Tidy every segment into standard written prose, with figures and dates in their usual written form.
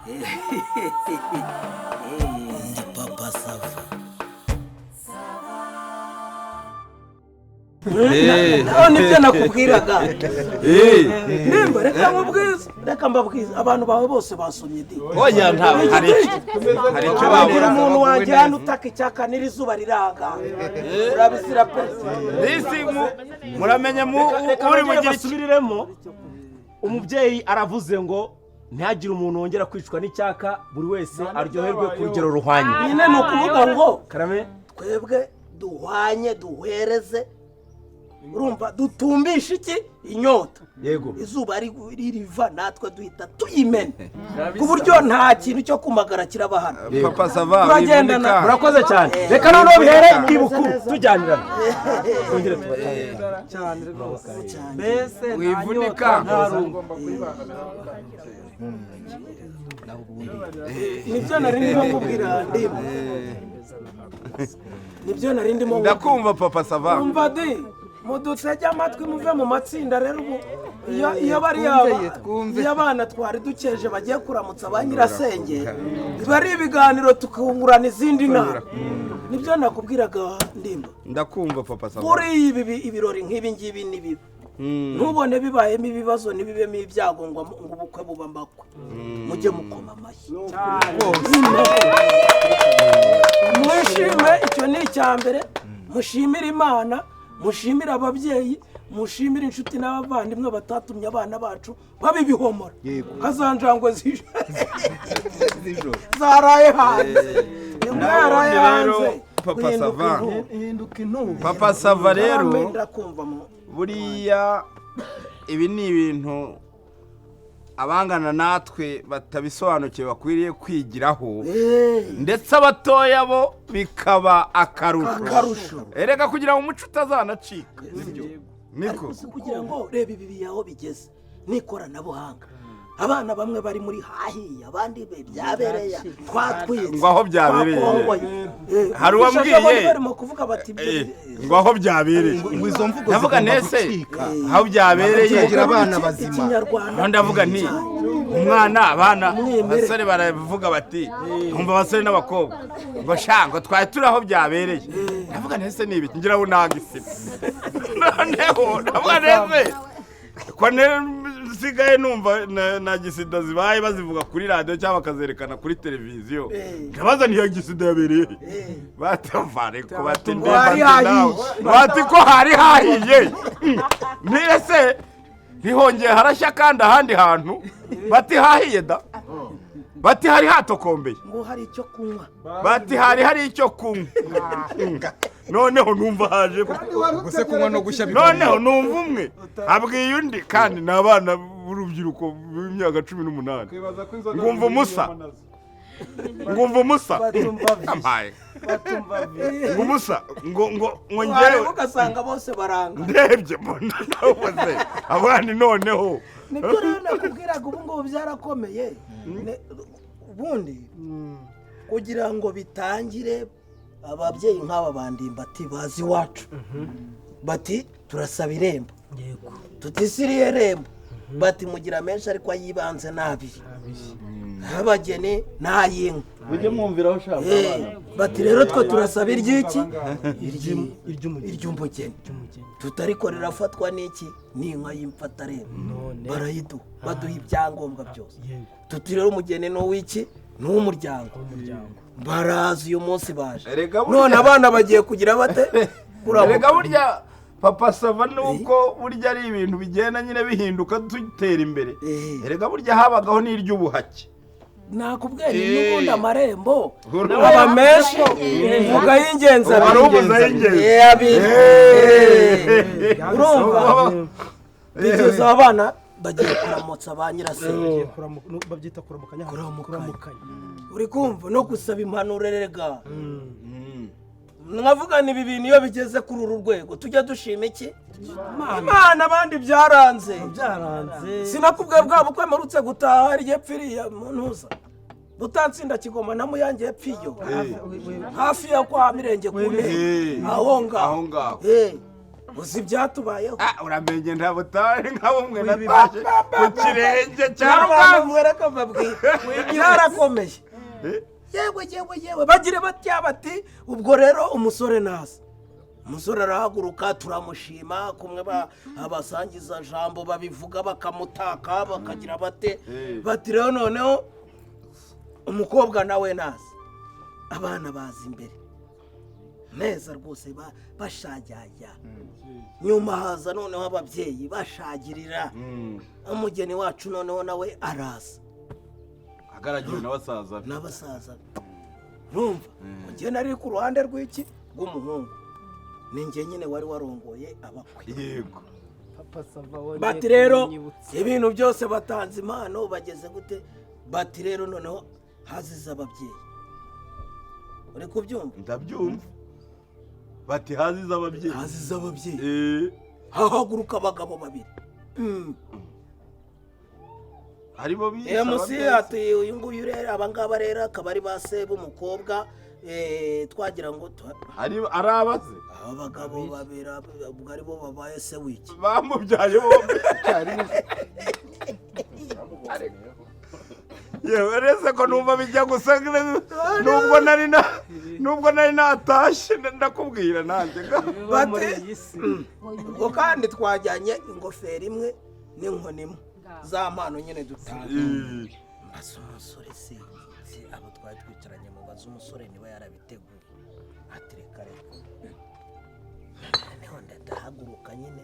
Ndi Papa Sava. Nibyo nakubwiraga. Nimba reka mbabwiza abantu bawe bose basomye di. Oya nta hari icyo babura umuntu wanjye hano utaka icyaka n'izuba riranga. Urabisira pe. Nisi muramenye uri mugira ikibiremo. Umubyeyi aravuze ngo ntihagire umuntu wongera kwicwa n'icyaka buri wese aryoherwe ku rugero ruhwanye. Nyine ni ukuvuga ngo karame twebwe duhwanye duhereze urumva dutumbisha iki inyota yego izuba ririva natwe duhita tuyimene ku buryo nta kintu cyo kumagara kiraba hano. Papa Sava turagendana murakoze cyane reka noneho bihere ibukuru tujyanirana twongere tubatangire cyane rwose mbese wivunika nibyo nari ndimo mubwira ndimo nibyo nari ndimo ndakumva Papa Sava umva di mudutege amatwi muve mu matsinda rero ubu iyo bari abana twari dukeje bagiye kuramutsa ba nyirasenge biba ari ibiganiro tukungurana izindi ntara nibyo nakubwiraga ndimba ndakumva Papa Sava kuri ibirori nk'ibi ngibi nibibi ntubone bibayemo ibibazo nibibemo ibyago ngo ubukwe buba mbakwe mujye mukoma amashyi mwishime icyo ni icyambere mushimire Imana mushimire ababyeyi mushimire inshuti n'abavandimwe batatumye abana bacu babibihomora kazanjangwe zaraye hanze zaraye hanze Papa Sava Papa Sava rero buriya ibi ni ibintu abangana natwe batabisobanukiwe bakwiriye kwigiraho ndetse abatoya bo bikaba akarusho erega kugira ngo umuco utazanacika niko kugira ngo reba ibi biyaho bigeze n'ikoranabuhanga abana bamwe bari muri hahiye abandi byabereye twatwitse ngo aho byabereye hari uwambwiye barimo kuvuga bati ngo aho byabereye Izo mvugo ndavuga nese aho byabereye kugira abana bazima aho ndavuga nti umwana abana abasore baravuga bati umva abasore n'abakobwa ngo shango twari turi aho byabereye ndavuga nese ni ibiki ngira ngo nagisi noneho ndavuga nese ko nsigaye numva na gisida zibaye bazivuga kuri radio cyangwa bakazerekana kuri televiziyo ndabaza niyo gisida yabereye batamvare ko bati ko hari hahiye nese ntihongeye harashya kandi ahandi hantu bati hahiye da bati hari hatokombeye ngo hari icyo kunywa bati hari icyo kunywa noneho numva haje guse kunywa no gushya noneho numva umwe abwiye undi kandi n'abana b'urubyiruko b'imyaka 18 ngumva umusa amaye ngumusa ngo ngewe ugasanga bose baranga ndebye mbona nawe abandi noneho nibyo rero nakubwiraga ubu ngubu byarakomeye ubundi kugira ngo bitangire ababyeyi nk'aba bandimbati bazi iwacu bati turasaba irembo tutisiriye rembo bati mugira menshi ariko ayibanze nabi abageni ntayinka ujye mwumviraho ushaka bati rero twe turasaba iry'iki iry'umugeni tutarikorera afatwa n'iki n'inka y'imfatarembo barayiduha baduha ibyangombwa byose tuti rero umugeni n'uw'iki n'umuryango barazi uyu munsi baje none abana bagiye kugira bate erega burya Papa Sava nuko burya ari ibintu bigenda nyine bihinduka dutera imbere erega burya habagaho n'iry'ubuhake nakubwira n'ubundi amarembo aba menshi mvuga y'ingenzi urumva bigeze abana bagiye kuramutsa ba nyirasenge babyita kuramukanya uri kumva no gusaba impanuro erega nkavuga ni ibi bintu iyo bigeze kuri uru rwego tujya dushima iki Imana abandi byaranze sinakubwiye bwa bukwe mperutse gutaha hari yepfiriya muntuza butansinda Kigoma na Muyange yepfiyo hafi ya kwa Mirenge kune aho ngaho uzi byatubayeho uramenye nta butare nka bumwe nataje ku kirenge cya Ruganzu mwereka mbabwira yarakomeye yewe bagire batya bati ubwo rero umusore naza umusore arahaguruka turamushima kumwe abasangiza jambo babivuga bakamutaka bakagira bati rero noneho umukobwa nawe naza abana baza imbere neza rwose bashajyajya nyuma haza noneho ababyeyi bashagirira umugeni wacu noneho nawe araza agaragiwe n'abasaza numva umugeni ari ku ruhande rw'iki rw'umuhungu ni njye nyine wari warongoye abakwe yego bati rero ibintu byose batanze impano bageze gute bati rero noneho hazize ababyeyi uri kubyumva ndabyumva bati hazize ababyeyi hahaguruka abagabo babiri harimo bise musi ati uyu nguyu rero abangaba rero akaba ari ba se b'umukobwa twagira ngo ari abaze abagabo babiri ubwo aribo babaye se wiki bamubyaye bombi yewe rese ko numva bijya gusa nubwo nari natashye ndakubwira nanjye ubwo kandi twajyanye ingofero imwe n'inkoni imwe za mpano nyine dutanga maze umusore se abo twari twicaranye mu bazi umusore niwe yarabiteguye ati reka noneho ndahaguruka nyine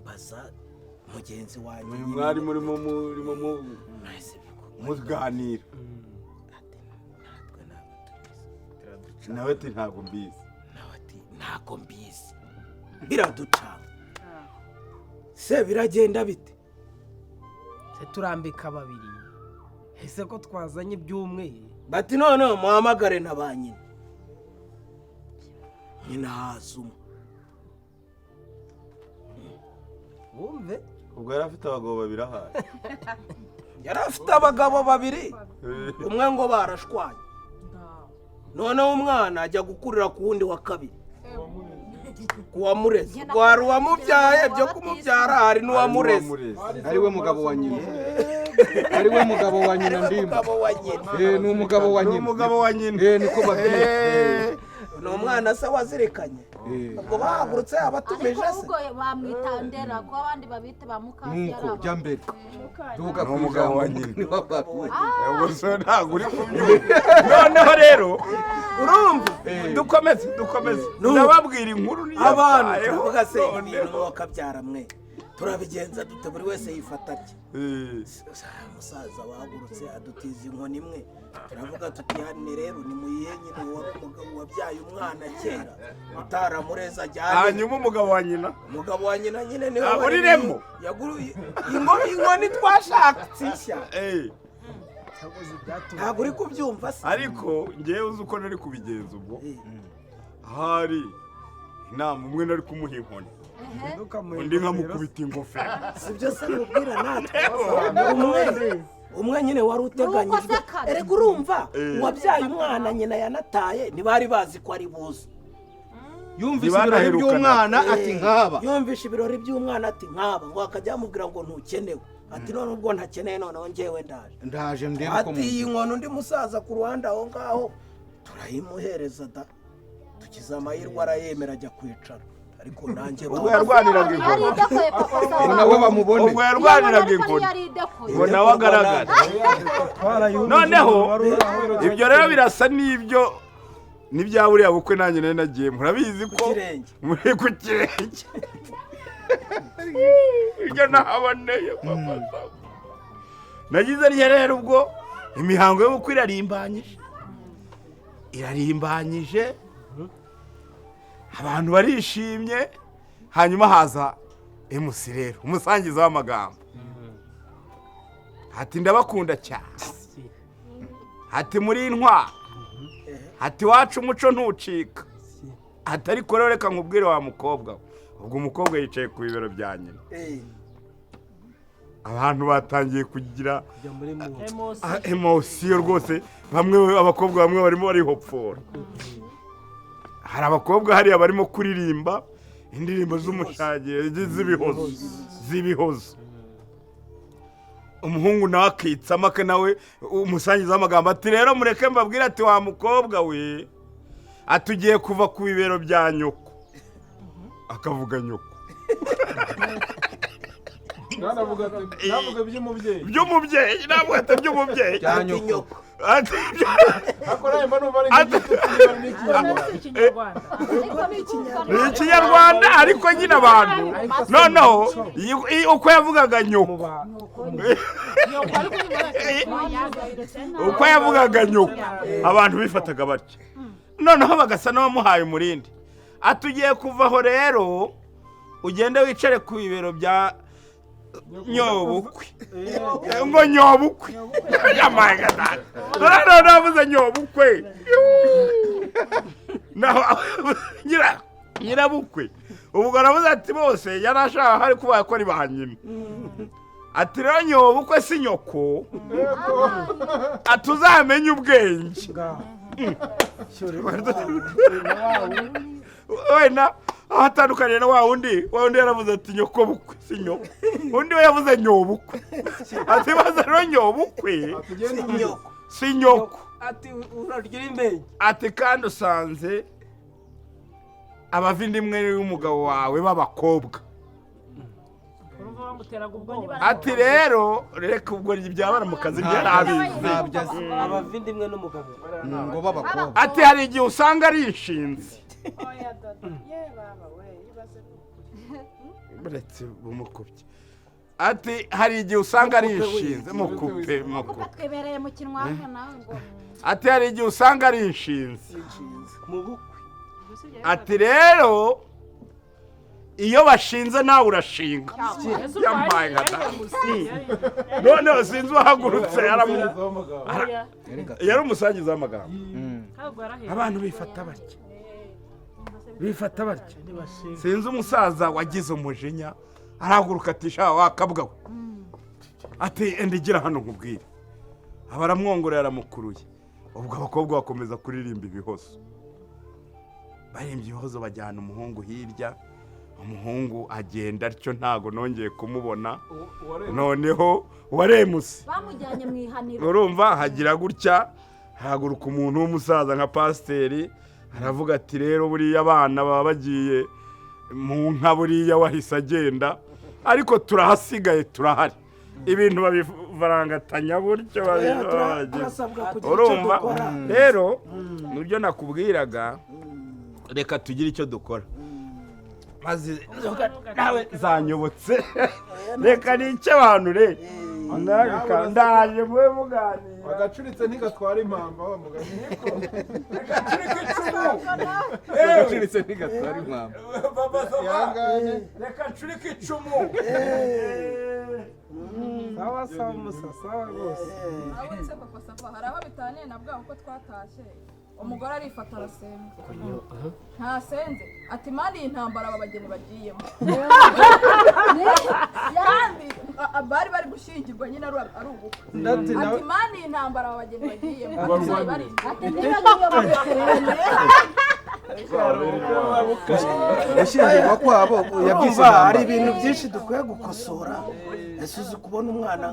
mbaza mugenzi wanjye uyu mwari murimo muganira nawe ati ntabwo mbizi biraducanga se biragenda bite se turambika babiri ese ko twazanye iby'umwe bati noneho muhamagare na ba nyina nyina haza umwe wumve ubwo yari afite abagabo babiri ahari yari afite abagabo babiri umwe ngo barashwanye noneho umwana ajya gukurira ku wundi wa kabiri kuwamureze wari uwamubyaye byo kumubyara hari n'uwamureze ariwe mugabo wa nyina ndimba ni umugabo wa nyina niko babwira ni umwana se wazirikanye ubwo bahagurutse abatumije se ubwo bamwitandera ko abandi babite bamukabyara nuko jya mbere duga ku mugabo wa nyina ubwo so ntabwo uri kubyumva noneho rero urumva dukomeze ndababwira inkuru niyo abantu tuvuga se ibintu mwakabyara mwe turabigenza dute buri wese yifata bye umusaza wahagurutse adutiza inkoni imwe turavuga tuti hano rero ni muyihe nyine wari umugabo wabyaye umwana kera utaramureze ajyane hanyuma umugabo wa nyina nyine niwe aburiremo inkoni twashatse nshya ntabwo uri kubyumva se ariko ngewe uzi uko nari kubigenza ubwo ahari inama umwe nari kumuha inkoni undi nkamukubita ingofero si byo se mubwira natwe umwe nyine wari uteganyijwe erega urumva uwabyaye umwana nyina yanataye ntibari bazi ko ari buze yumvise ibirori by'umwana ati nkaba ngo akajya amubwira ngo ntukenewe ati none ubwo ntakeneye noneho njyewe ndaje ndebe ko ati iyi nkono undi musaza ku ruhande aho ngaho turayimuhereza da tukize amahirwe arayemera ajya kwicara ariko nanjye ubwo yarwaniraga inkoni nawe bamubone ubwo yarwaniraga inkoni ngo nawe agaragara noneho ibyo rero birasa n'ibyo n'ibya buriya bukwe nanjye nari nagiye murabizi ko muri ku kirenge ibyo nahaboneye nagize rero ubwo imihango y'ubukwe irarimbanyije abantu barishimye hanyuma haza emusi rero umusangiza w'amagambo ati ndabakunda cyane ati muri intwa ati wacu umuco ntucika ati ariko rero reka nkubwire wa mukobwa ubwo umukobwa yicaye ku bibero bya nyina abantu batangiye kugira emosiyo rwose abakobwa bamwe barimo barihopfora hari abakobwa hariya barimo kuririmba indirimbo z'umushagire z'ibihozo umuhungu nawe akitsamo nawe umusangiza w'amagambo ati rero mureke mbabwire ati wa mukobwa we atugiye kuva ku bibero bya nyoko akavuga nyoko navuga by'umubyeyi navuga ati by'umubyeyi bya nyoko akora imba numva ari ni ikinyarwanda ariko nyine abantu noneho uko yavugaga nyoko uko yavugaga nyoko abantu bifataga batyo noneho bagasa n'abamuhaye umurindi atugiye kuvaho rero ugende wicare ku bibero bya nyobukwe ngo nyobukwe yamaye gatatu navuze nyobukwe naho nyirabukwe ubwo aravuze ati bose yari ashaka hari kuba ko ari ba nyina ati rero nyobukwe si nyoko atuzamenye ubwenge wenda aho atandukaniye na wa wundi yaravuze ati nyoko bukwe si nyoko undi we yavuze nyobukwe ati baza rero nyobukwe si nyoko ati uragira imbenyi ati kandi usanze abavindimwe y'umugabo wawe b'abakobwa ati rero reka ubwo byabara mu kazi byarabizi abavindimwe n'umugabo ngo b'abakobwa ati hari igihe usanga ari inshinzi buretse bumukubye ati hari igihe usanga ari inshinzi mukupe twibereye mu kinwa nawe ngo ati hari igihe usanga ari inshinzi ati rero iyo bashinze nawe urashinga yambaye noneho sinzi uwahagurutse yari umusangiza w'amagambo abantu bifata batya sinzi umusaza wagize umujinya arahaguruka ati sha wakabwa we ati enda igira hano nkubwire aba aramwongorera aramukuruye ubwo abakobwa bakomeza kuririmba ibihozo baririmba ibihozo bajyana umuhungu hirya umuhungu agenda atyo ntago nongeye kumubona noneho waremuse bamujyanye mu ihaniro urumva hagira gutya haguruka umuntu w'umusaza nka pasiteri aravuga ati rero buriya abana baba bagiye mu nka buriya wahise agenda ariko turahasigaye turahari ibintu babivarangatanya buryo urumva rero nibyo nakubwiraga reka tugire icyo dukora maze nawe zanyobotse reka nice abantu re ndaje mwe muganira agacuritse ntigatwara impamba wa mugani agacuritse ntigatwara impamba reka ncurike icumu sawa musa sawa rwose abonetse papa safa hari aho bitaniye na bwa uko twatashye umugore arifata arasenga ntasenze ati mani iyi ntambara aba bageni bagiyemo kandi bari gushyingirwa nyine ari ubukwe ati mani iyi ntambara aba bageni bagiyemo ati niba niyo gushyingirwa kwabo yabyumva hari ibintu byinshi dukwiye gukosora ese uzi kubona umwana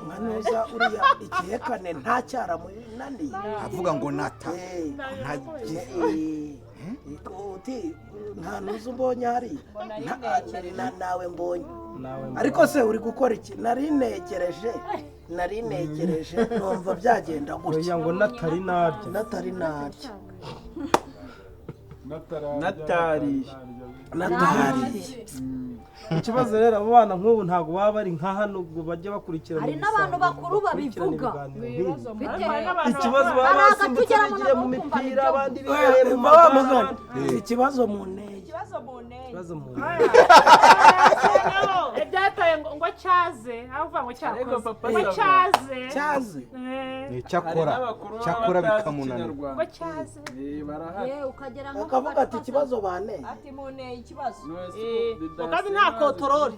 nka neza uriya igihekane nta cyaramunaniye avuga ngo nata nta nuzi umbonye hari nawe mbonye ariko se uri gukora iki nari negereje numva byagenda gutya ngo natari narya natariye ikibazo rero abo bana nk'ubu ntabwo baba bari nka hano ngo bajye bakurikirana hari n'abantu bakuru babivuga ikibazo baba basimbutse bigiye mu mipira abandi bigiye mu magana ikibazo mu ntege ibyataye ngo cyaze avuga ngo cyaze ni cyakora bikamunanira ngo cyaze ukagera akavuga ati ikibazo bane ati muneye ikibazo kandi nta kontorore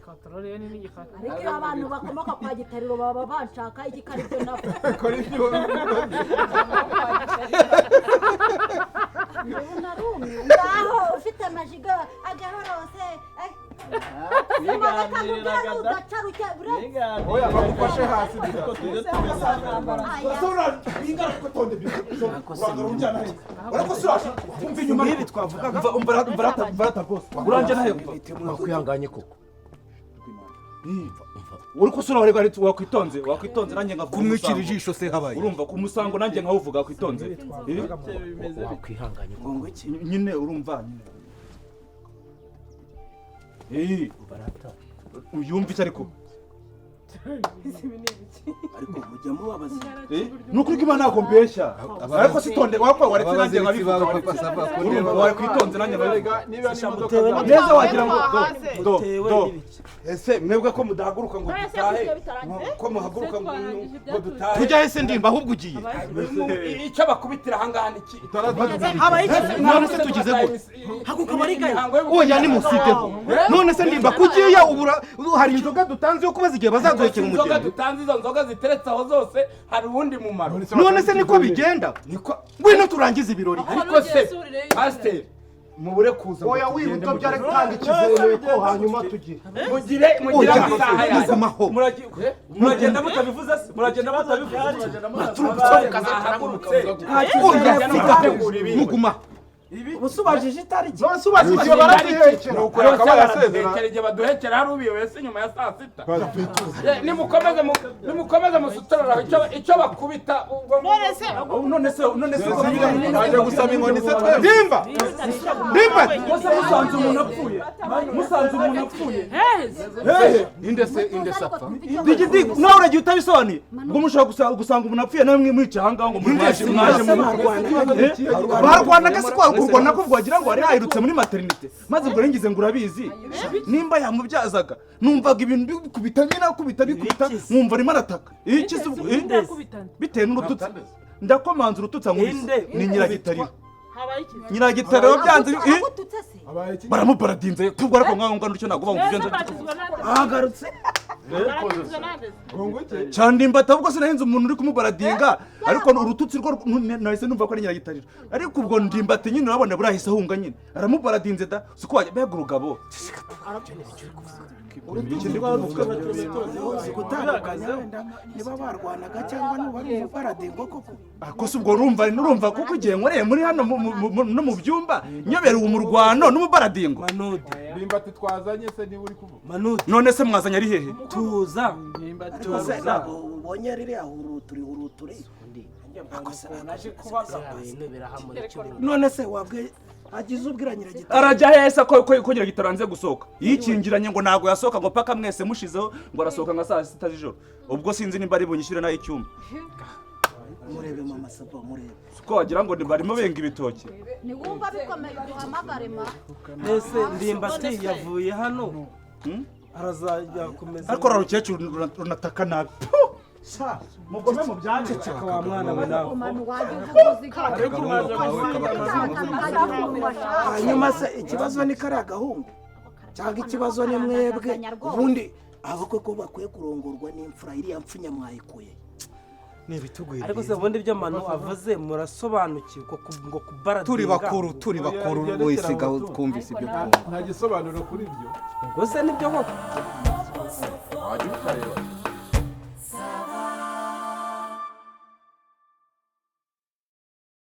kontorore yo ni n'igifata ariko iyo abantu bakomoka kwa gitariro baba banshaka igikaribyo nabo ngaho ufite amajigo agahorose oya bagufashe hasi ibi twavugaga mvarata bose uranje nahe wakwihanganye koko uri kusura wakwitonze nanjye nkavuga kumwicira ijisho se habaye urumva ku musango nanjye nkawuvuga wakwitonze wakwihanganye ngo iki nyine urumva nyine yumva icyo ariko ariko mujya mubabaza ni ukuri ko imana ntabwo mbeshya ariko sitonde wakwa waretse nanjye nkabivuga wakwitonze nanjye nkabivuga neza wagira ngo do ese mwebwe ko mudahaguruka ngo dutahe ko muhaguruka ngo tujya hese ndimba ahubwo ugiye icyo bakubitira ahangaha ni iki none se tugize gute haguka barigaye oya ni musigeho none se ndimba kugiye ubura hari inzoga dutanze yo kubaza igihe bazaduhekera umugeni inzoga dutanze izo nzoga ziteretse aho zose hari uwundi mumaro none se niko bigenda ngwino turangize ibirori ariko se pasiteri mubure kuza oya wibuto byari gutanga ikizewe ko hanyuma tugire mugire amasaha yawe muragenda mutabivuze se muragenda mutabivuze muguma ubusubajije itariki basubajije baratihekera nuko yakaba yasezera igihe baduhekera hari ubiyobe se nyuma ya saa sita nimukomeze musuturara icyo bakubita none se aje gusaba inkoni se twe ndimba musanze umuntu apfuye inde se apfa digidi nawe uragiye utabisobanuye ngo mushobora gusanga umuntu apfuye nawe mwica ahangaha ngo mwaje barwana se kwa kurwana ko bwagira ngo ari hayirutse muri maternité maze ubwo ngize ngo urabizi nimba yamubyazaga numvaga ibintu bikubita bikubita mwumva arimo arataka iki se bitewe n'urututsi ndakomanza urututsi ni nyiragitariro byanze baramuparadinze tubwo ariko nkaho nicyo ntabwo bamubyenze ahagarutse cyane imbata ubwo sinahinze umuntu uri kumubaradinga ariko urututsi rwo nahise numva ko ari nyiragitariro ariko ubwo ndimbati nyine urabona burahise ahunga nyine aramubaradinze da siko wajya urugabo niba barwanaga cyangwa n'ubari umuparadingo koko akose ubwo urumva kuko igihe nkoreye muri hano no mu byumba nyobera umurwano n'umubaradingo ndimbati twazanye se niba uri kuvuga none se mwazanye ari hehe tuza ubonye ririya huruturi none se wabwe agize ubwira nyiragitaro arajya hese ko nyiragitaro anze gusohoka yikingiranye ngo ntago yasohoka ngo paka mwese mushizeho ngo arasohoka nka saa sita z'ijoro ubwo sinzi nimba ari bunyishyure nayo icyuma murebe mama saba murebe ko wagira ngo barimo benga ibitoki niwumva bikomeye duhamagare ma ese ndimbati yavuye hano arazajya kumeza ariko rarukecuru runataka nabi mugome mu byaceceka wa mwana we nawe hanyuma se ikibazo ni kariya gahungu cyangwa ikibazo ni mwebwe ubundi abakwe ko bakwiye kurongorwa n'imfura iriya mpfunya mwayikuye n'ibitugwiriye ariko se ubundi ibyo manu avuze murasobanukiwe ngo kubaradinga turi bakuru wese gaho twumvise ibyo nta gisobanuro kuri ibyo ubwo se nibyo koko wajya ukareba